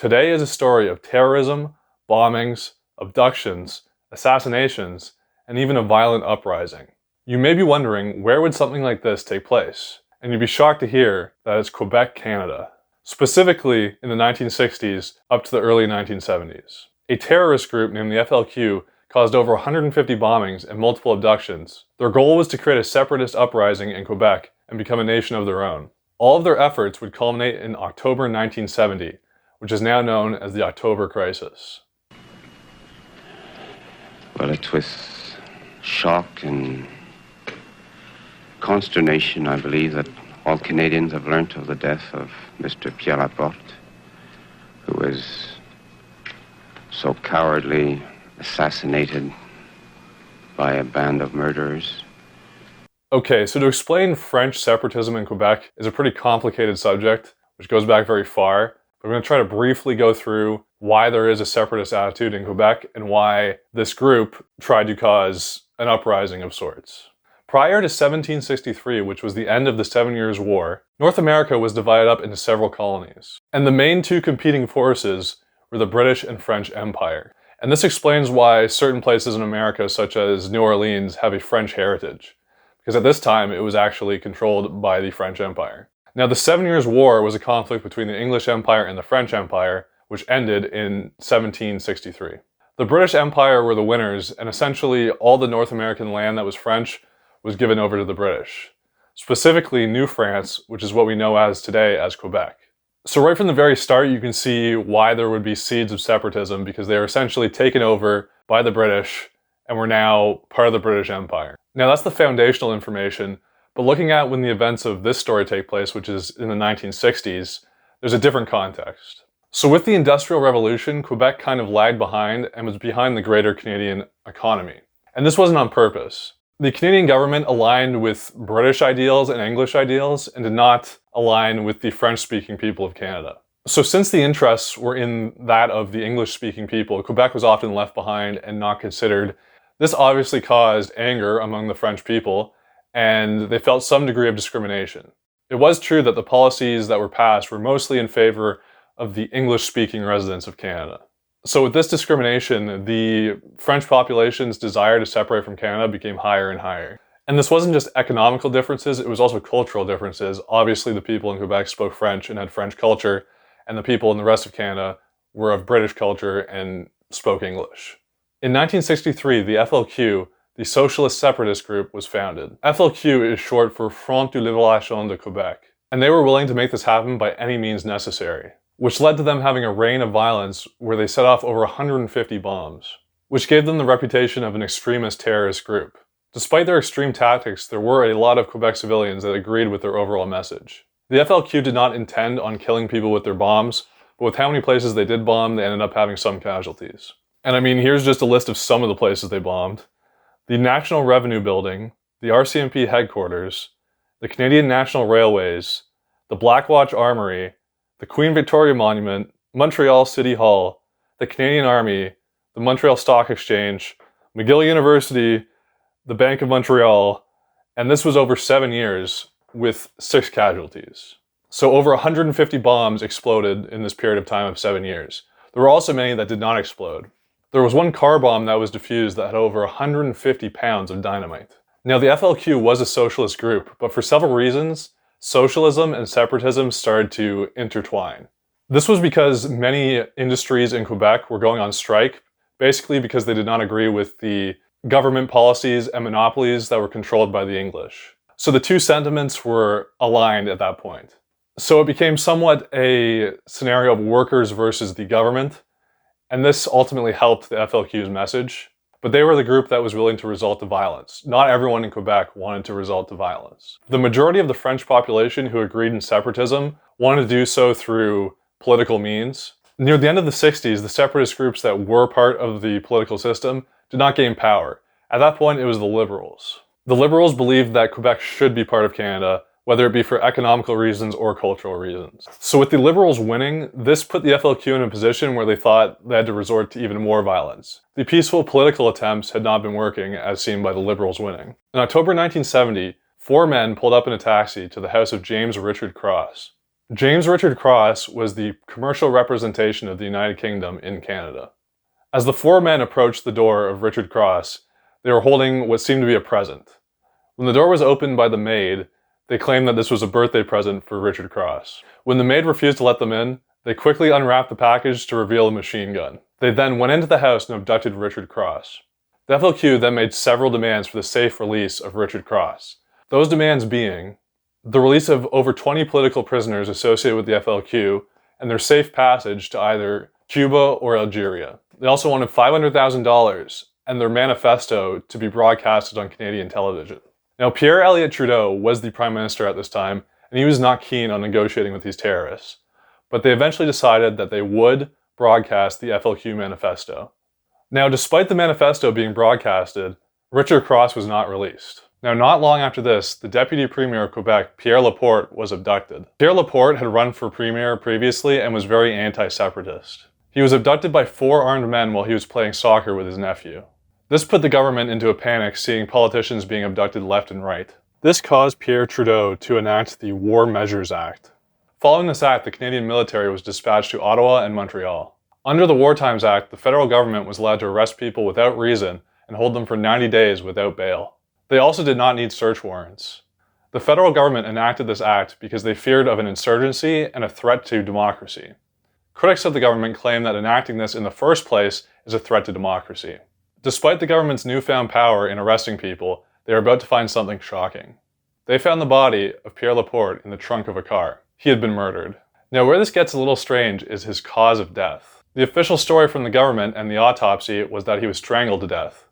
Today is a story of terrorism, bombings, abductions, assassinations, and even a violent uprising. You may be wondering, where would something like this take place? And you'd be shocked to hear that it's Quebec, Canada. Specifically in the 1960s up to the early 1970s. A terrorist group named the FLQ caused over 150 bombings and multiple abductions. Their goal was to create a separatist uprising in Quebec and become a nation of their own. All of their efforts would culminate in October 1970, which is now known as the October Crisis. Well, it was shock and consternation, I believe, that all Canadians have learnt of the death of Mr. Pierre Laporte, who was so cowardly assassinated by a band of murderers. Okay, so to explain French separatism in Quebec is a pretty complicated subject, which goes back very far. But I'm going to try to briefly go through why there is a separatist attitude in Quebec and why this group tried to cause an uprising of sorts. Prior to 1763, which was the end of the 7 Years' War, North America was divided up into several colonies. And the main two competing forces were the British and French Empire. And this explains why certain places in America, such as New Orleans, have a French heritage. Because at this time, it was actually controlled by the French Empire. Now, the 7 Years' War was a conflict between the English Empire and the French Empire, which ended in 1763. The British Empire were the winners, and essentially all the North American land that was French was given over to the British. Specifically, New France, which is what we know as today as Quebec. So right from the very start, you can see why there would be seeds of separatism, because they were essentially taken over by the British and were now part of the British Empire. Now that's the foundational information, but looking at when the events of this story take place, which is in the 1960s, there's a different context. So with the Industrial Revolution, Quebec kind of lagged behind and was behind the greater Canadian economy. And this wasn't on purpose. The Canadian government aligned with British ideals and English ideals and did not align with the French-speaking people of Canada. So since the interests were in that of the English-speaking people, Quebec was often left behind and not considered. This obviously caused anger among the French people, and they felt some degree of discrimination. It was true that the policies that were passed were mostly in favor of the English-speaking residents of Canada. So with this discrimination, the French population's desire to separate from Canada became higher and higher. And this wasn't just economical differences, it was also cultural differences. Obviously, the people in Quebec spoke French and had French culture, and the people in the rest of Canada were of British culture and spoke English. In 1963, the FLQ, the Socialist Separatist Group, was founded. FLQ is short for Front de Libération de Québec, and they were willing to make this happen by any means necessary, which led to them having a reign of violence where they set off over 150 bombs, which gave them the reputation of an extremist terrorist group. Despite their extreme tactics, there were a lot of Quebec civilians that agreed with their overall message. The FLQ did not intend on killing people with their bombs, but with how many places they did bomb, they ended up having some casualties. And I mean, here's just a list of some of the places they bombed. The National Revenue Building, the RCMP headquarters, the Canadian National Railways, the Black Watch Armory, the Queen Victoria Monument, Montreal City Hall, the Canadian Army, the Montreal Stock Exchange, McGill University, the Bank of Montreal, and this was over 7 years with 6 casualties. So over 150 bombs exploded in this period of time of 7 years. There were also many that did not explode. There was one car bomb that was defused that had over 150 pounds of dynamite. Now the FLQ was a socialist group, but for several reasons, socialism and separatism started to intertwine. This was because many industries in Quebec were going on strike, basically because they did not agree with the government policies and monopolies that were controlled by the English. So the two sentiments were aligned at that point. So it became somewhat a scenario of workers versus the government, and this ultimately helped the FLQ's message. But they were the group that was willing to resort to violence. Not everyone in Quebec wanted to resort to violence. The majority of the French population who agreed in separatism wanted to do so through political means. Near the end of the 60s, the separatist groups that were part of the political system did not gain power. At that point, it was the Liberals. The Liberals believed that Quebec should be part of Canada, whether it be for economical reasons or cultural reasons. So with the Liberals winning, this put the FLQ in a position where they thought they had to resort to even more violence. The peaceful political attempts had not been working, as seen by the Liberals winning. In October 1970, 4 men pulled up in a taxi to the house of James Richard Cross. James Richard Cross was the commercial representation of the United Kingdom in Canada. As the four men approached the door of Richard Cross, they were holding what seemed to be a present. When the door was opened by the maid, they claimed that this was a birthday present for Richard Cross. When the maid refused to let them in, they quickly unwrapped the package to reveal a machine gun. They then went into the house and abducted Richard Cross. The FLQ then made several demands for the safe release of Richard Cross. Those demands being the release of over 20 political prisoners associated with the FLQ and their safe passage to either Cuba or Algeria. They also wanted $500,000 and their manifesto to be broadcasted on Canadian television. Now, Pierre Elliott Trudeau was the Prime Minister at this time, and he was not keen on negotiating with these terrorists. But they eventually decided that they would broadcast the FLQ manifesto. Now, despite the manifesto being broadcasted, Richard Cross was not released. Now, not long after this, the Deputy Premier of Quebec, Pierre Laporte, was abducted. Pierre Laporte had run for Premier previously and was very anti-separatist. He was abducted by 4 armed men while he was playing soccer with his nephew. This put the government into a panic, seeing politicians being abducted left and right. This caused Pierre Trudeau to enact the War Measures Act. Following this act, the Canadian military was dispatched to Ottawa and Montreal. Under the War Times Act, the federal government was allowed to arrest people without reason and hold them for 90 days without bail. They also did not need search warrants. The federal government enacted this act because they feared of an insurgency and a threat to democracy. Critics of the government claim that enacting this in the first place is a threat to democracy. Despite the government's newfound power in arresting people, they are about to find something shocking. They found the body of Pierre Laporte in the trunk of a car. He had been murdered. Now, where this gets a little strange is his cause of death. The official story from the government and the autopsy was that he was strangled to death.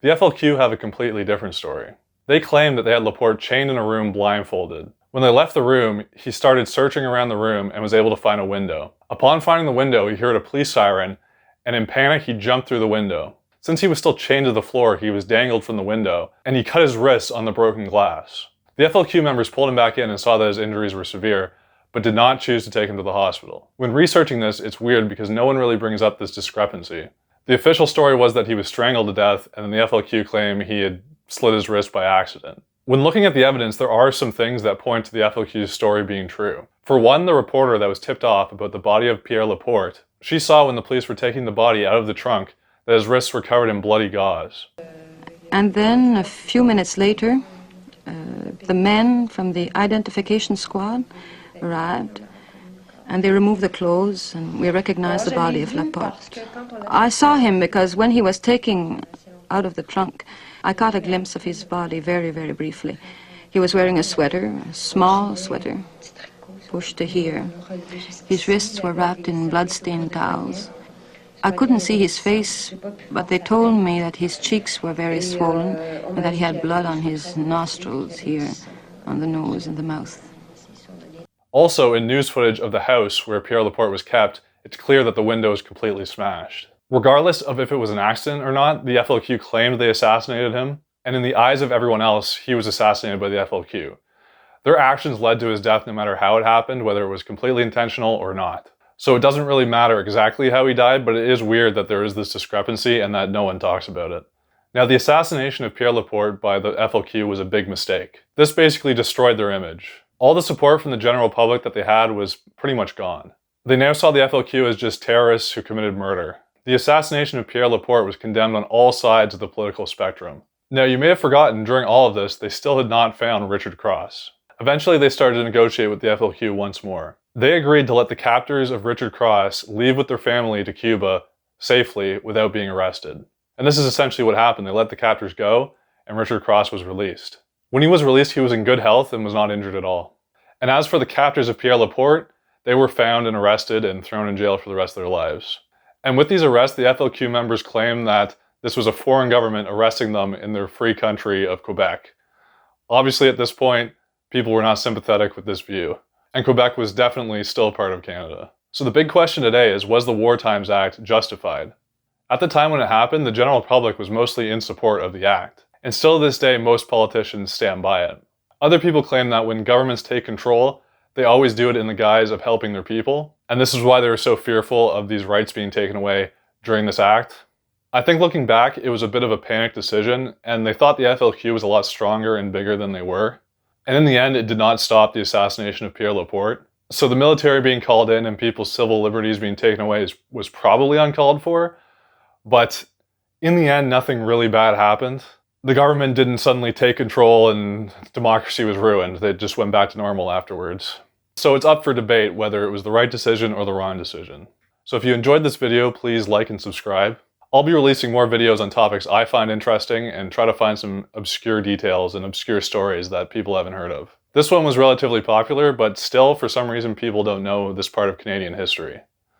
The FLQ have a completely different story. They claim that they had Laporte chained in a room blindfolded. When they left the room, he started searching around the room and was able to find a window. Upon finding the window, he heard a police siren, and in panic, he jumped through the window. Since he was still chained to the floor, he was dangled from the window, and he cut his wrists on the broken glass. The FLQ members pulled him back in and saw that his injuries were severe, but did not choose to take him to the hospital. When researching this, it's weird because no one really brings up this discrepancy. The official story was that he was strangled to death, and then the FLQ claim he had slit his wrist by accident. When looking at the evidence, there are some things that point to the FLQ's story being true. For one, the reporter that was tipped off about the body of Pierre Laporte, she saw when the police were taking the body out of the trunk that his wrists were covered in bloody gauze. And then a few minutes later, the men from the identification squad arrived, and they removed the clothes, and we recognized the body of Laporte. I saw him because when he was taken out of the trunk, I caught a glimpse of his body very, very briefly. He was wearing a sweater, a small sweater, pushed to here. His wrists were wrapped in blood-stained towels. I couldn't see his face, but they told me that his cheeks were very swollen and that he had blood on his nostrils here, on the nose and the mouth. Also, in news footage of the house where Pierre Laporte was kept, it's clear that the window is completely smashed. Regardless of if it was an accident or not, the FLQ claimed they assassinated him, and in the eyes of everyone else, he was assassinated by the FLQ. Their actions led to his death no matter how it happened, whether it was completely intentional or not. So it doesn't really matter exactly how he died, but it is weird that there is this discrepancy and that no one talks about it. Now, the assassination of Pierre Laporte by the FLQ was a big mistake. This basically destroyed their image. All the support from the general public that they had was pretty much gone. They now saw the FLQ as just terrorists who committed murder. The assassination of Pierre Laporte was condemned on all sides of the political spectrum. Now, you may have forgotten, during all of this, they still had not found Richard Cross. Eventually, they started to negotiate with the FLQ once more. They agreed to let the captors of Richard Cross leave with their family to Cuba safely without being arrested. And this is essentially what happened. They let the captors go, and Richard Cross was released. When he was released, he was in good health and was not injured at all. And as for the captors of Pierre Laporte, they were found and arrested and thrown in jail for the rest of their lives. And with these arrests, the FLQ members claim that this was a foreign government arresting them in their free country of Quebec. Obviously, at this point, people were not sympathetic with this view, and Quebec was definitely still part of Canada. So the big question today is, was the War Times Act justified? At the time when it happened, the general public was mostly in support of the act, and still to this day, most politicians stand by it. Other people claim that when governments take control, they always do it in the guise of helping their people, and this is why they were so fearful of these rights being taken away during this act. I think looking back, it was a bit of a panicked decision, and they thought the FLQ was a lot stronger and bigger than they were. And in the end, it did not stop the assassination of Pierre Laporte. So the military being called in and people's civil liberties being taken away was probably uncalled for, but in the end, nothing really bad happened. The government didn't suddenly take control and democracy was ruined. They just went back to normal afterwards. So it's up for debate whether it was the right decision or the wrong decision. So if you enjoyed this video, please like and subscribe. I'll be releasing more videos on topics I find interesting and try to find some obscure details and obscure stories that people haven't heard of. This one was relatively popular, but still, for some reason, people don't know this part of Canadian history.